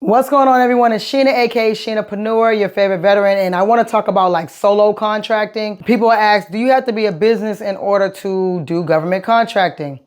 What's going on, everyone? It's Sheena, aka Sheenapreneur, your favorite veteran, and I want to talk about like solo contracting. People ask, do you have to be a business in order to do government contracting?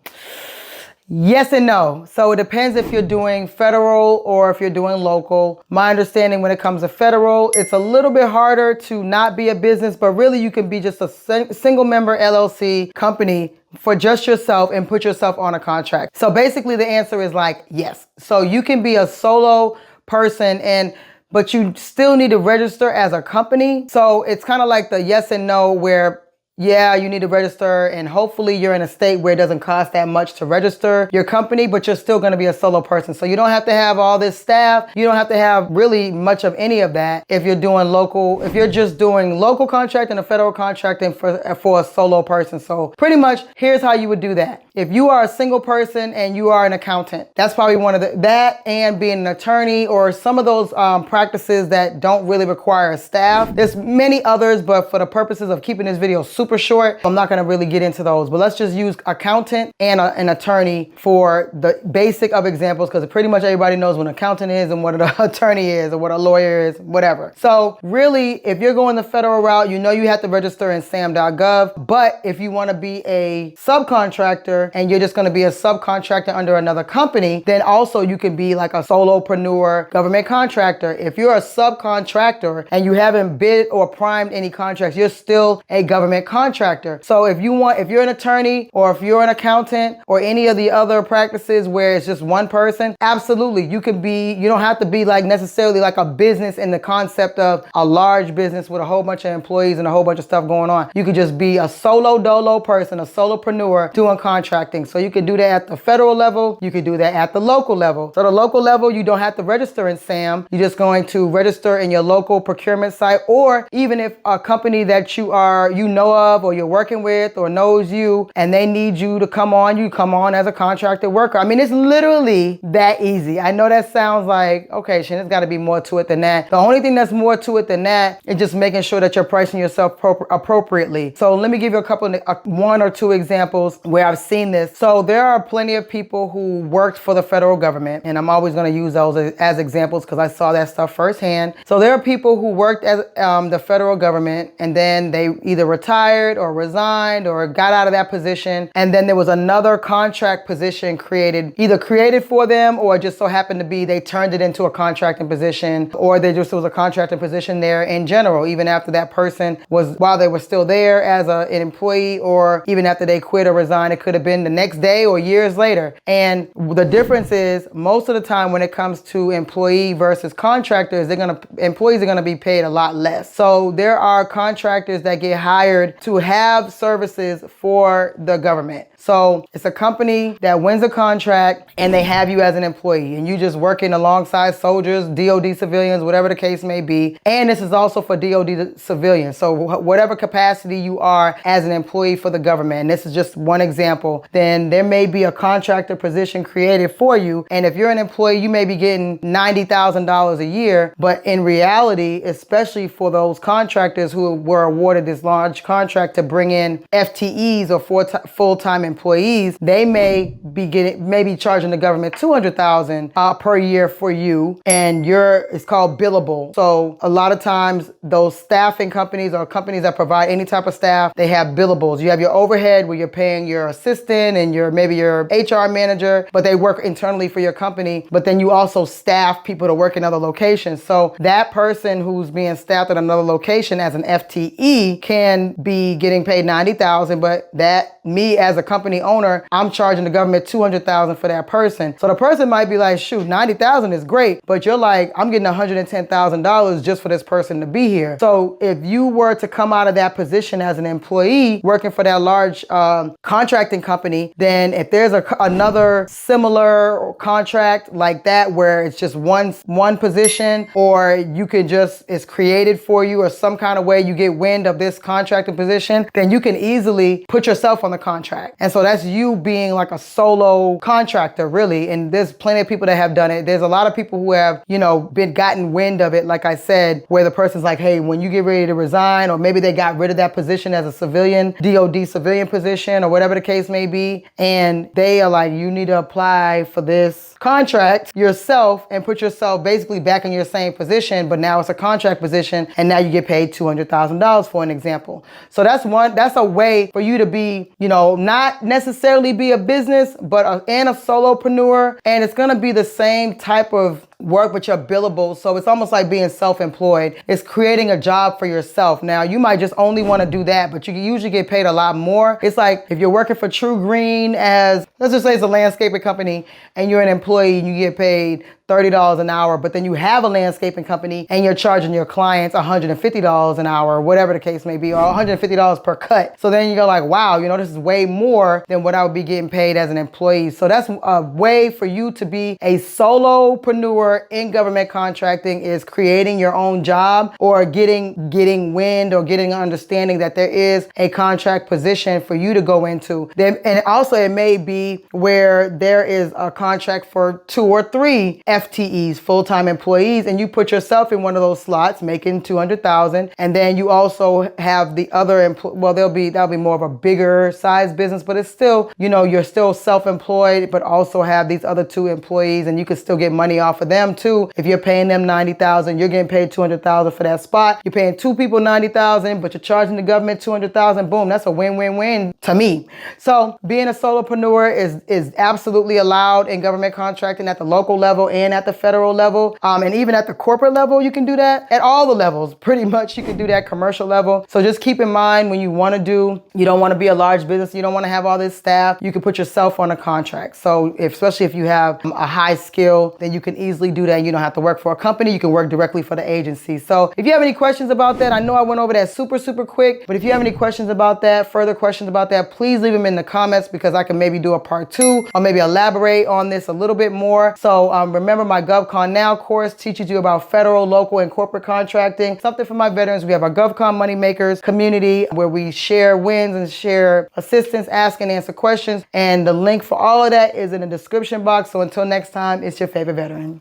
Yes and no. So it depends if you're doing federal or if you're doing local. My understanding when it comes to federal, it's a little bit harder to not be a business, but really you can be just a single member LLC company for just yourself and put yourself on a contract. So basically the answer is like, yes. So you can be a solo person but you still need to register as a company. So it's kind of like the yes and no where yeah, you need to register and hopefully you're in a state where it doesn't cost that much to register your company, but you're still going to be a solo person. So you don't have to have all this staff. You don't have to have really much of any of that if you're doing local, if you're just doing local contracting or federal contracting for a solo person. So pretty much here's how you would do that. If you are a single person and you are an accountant, that's probably one of that and being an attorney or some of those practices that don't really require a staff. There's many others, but for the purposes of keeping this video super short, I'm not going to really get into those, but let's just use accountant and an attorney for the basic of examples because pretty much everybody knows what an accountant is and what an attorney is or what a lawyer is, whatever. So really, if you're going the federal route, you know you have to register in SAM.gov, but if you want to be a subcontractor and you're just going to be a subcontractor under another company, then also you can be like a solopreneur government contractor. If you're a subcontractor and you haven't bid or primed any contracts, you're still a government contractor. So if you're an attorney or if you're an accountant or any of the other practices where it's just one person, absolutely, you don't have to be like necessarily like a business in the concept of a large business with a whole bunch of employees and a whole bunch of stuff going on. You could just be a solo dolo person, a solopreneur doing contracting. So you can do that at the federal level. You could do that at the local level. So the local level, you don't have to register in SAM. You're just going to register in your local procurement site, or even if a company that you know of or you're working with or knows you and they need you to come on, you come on as a contracted worker. I mean, it's literally that easy. I know that sounds like, okay, Shin, there's got to be more to it than that. The only thing that's more to it than that is just making sure that you're pricing yourself appropriately. So let me give you one or two examples where I've seen this. So there are plenty of people who worked for the federal government, and I'm always going to use those as examples because I saw that stuff firsthand. So there are people who worked as the federal government and then they either retired or resigned or got out of that position, and then there was another contract position either created for them or it just so happened to be they turned it into a contracting position, or there just was a contracting position there in general even after that person while they were still there as an employee, or even after they quit or resigned. It could have been the next day or years later. And the difference is most of the time when it comes to employee versus contractors, employees are going to be paid a lot less. So there are contractors that get hired to have services for the government. So it's a company that wins a contract and they have you as an employee and you just working alongside soldiers, DOD civilians, whatever the case may be. And this is also for DOD civilians. So whatever capacity you are as an employee for the government, and this is just one example, then there may be a contractor position created for you. And if you're an employee, you may be getting $90,000 a year. But in reality, especially for those contractors who were awarded this large contract to bring in FTEs or full-time employees, they may be charging the government $200,000 per year for you, and it's called billable. So a lot of times those staffing companies or companies that provide any type of staff, they have billables. You have your overhead where you're paying your assistant and maybe your HR manager, but they work internally for your company. But then you also staff people to work in other locations. So that person who's being staffed at another location as an FTE can be getting paid $90,000, but me as a company owner, I'm charging the government $200,000 for that person. So the person might be like, shoot, $90,000 is great, but you're like, I'm getting $110,000 just for this person to be here. So if you were to come out of that position as an employee working for that large contracting company, then if there's another similar contract like that where it's just one position, or you can it's created for you, or some kind of way you get wind of this contracting position, then you can easily put yourself on the contract. And so that's you being like a solo contractor, really. And there's plenty of people that have done it. There's a lot of people who have, been gotten wind of it, like I said, where the person's like, hey, when you get ready to resign, or maybe they got rid of that position as a civilian, DOD civilian position, or whatever the case may be, and they are like, you need to apply for this contract yourself and put yourself basically back in your same position, but now it's a contract position, and now you get paid $200,000 for an example. So that's a way for you to be, not necessarily be a business, but and a solopreneur, and it's gonna be the same type of work, but you're billable. So it's almost like being self-employed. It's creating a job for yourself. Now, you might just only want to do that, but you can usually get paid a lot more. It's like if you're working for True Green as, let's just say it's a landscaping company, and you're an employee and you get paid $30 an hour, but then you have a landscaping company and you're charging your clients $150 an hour, or whatever the case may be, or $150 per cut. So then you go like, wow, this is way more than what I would be getting paid as an employee. So that's a way for you to be a solopreneur in government contracting, is creating your own job, or getting wind or getting an understanding that there is a contract position for you to go into. And also it may be where there is a contract for 2 or 3 FTEs, full-time employees, and you put yourself in one of those slots making $200,000, and then you also have the other that'll be more of a bigger size business, but it's still, you're still self-employed, but also have these other 2 employees, and you can still get money off of them too. If you're paying them $90,000, you're getting paid $200,000 for that spot. You're paying 2 people $90,000, but you're charging the government $200,000. Boom, that's a win-win-win to me. So being a solopreneur is absolutely allowed in government contracting at the local level and at the federal level, and even at the corporate level. You can do that at all the levels. Pretty much you can do that commercial level. So just keep in mind, when you don't want to be a large business, you don't want to have all this staff, you can put yourself on a contract. So especially if you have a high skill, then you can easily do that. You don't have to work for a company. You can work directly for the agency. So if you have any questions about that, I know I went over that super quick, but if you have any questions about that, further questions about that, please leave them in the comments, because I can maybe do a part 2 or maybe elaborate on this a little bit more. So remember, my GovCon Now course teaches you about federal, local, and corporate contracting. Something for my veterans. We have our GovCon Moneymakers community where we share wins and share assistance, ask and answer questions. And the link for all of that is in the description box. So until next time, it's your favorite veteran.